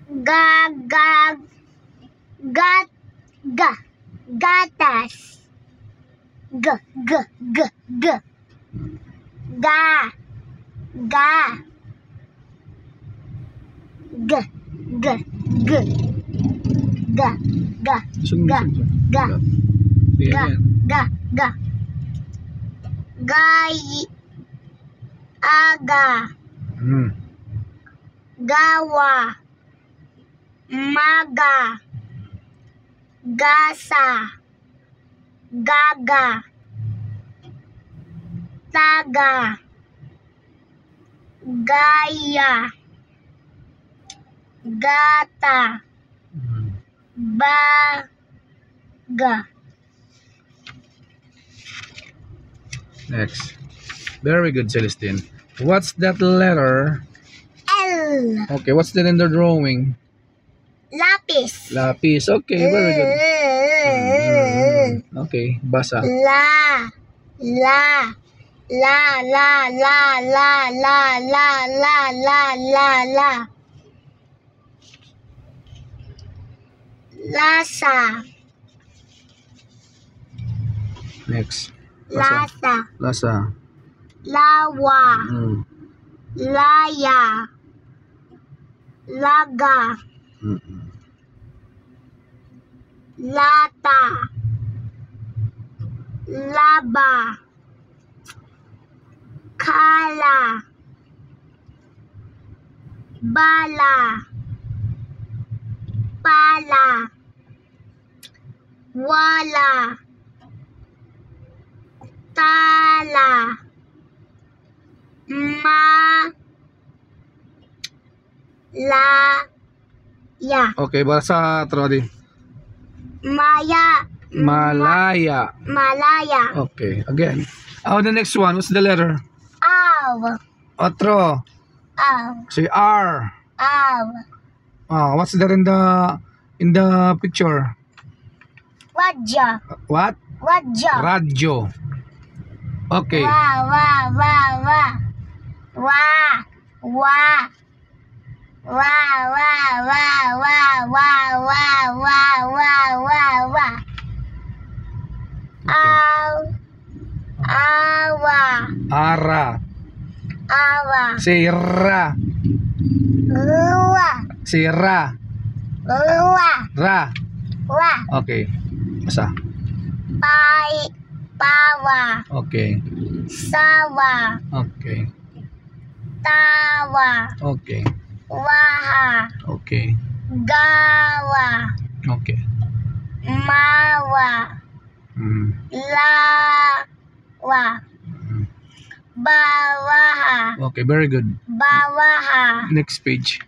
ga ga gat ga gatas g g g g ga ga g g g ga ga ga ga ga ga ga gay aga gawa maga gasa gaga taga gaya gata baga. Next. Very good, Celestine. What's that letter? L. Okay, what's that in the drawing? Lapis. Lapis. Okay, very good. Okay, basa. La la la la la la la la la la la la lasa. Next. Lasa. Lasa. Lawa. Laya. Laga. Lata. Laba. Kala. Bala. Pala. Wala. Tala. Ya. Okay, basa, Trodi. Maya. Malaya. Malaya. Okay, again. Oh, the next one. What's the letter? Aw. Otro. Aw. Say R. Aw. Oh, what's that in the picture? Wadja. What? Wadja. Radyo. Okay. Wa wa wa wa. Wa wa. Wa wa wa wa wa wa wa wa wa wa. Aw. Awa. Ara. Awa. Sira. Ruwa. Sira. Ruwa. Ra. Wa. Okay. Basa. Pai. Pawa. Okay. Sawa. Okay. Tawa. Okay. Waha. Okay. Gawa. Okay. Mawa. Lawa. Bawaha. Okay, very good. Bawaha. Next page.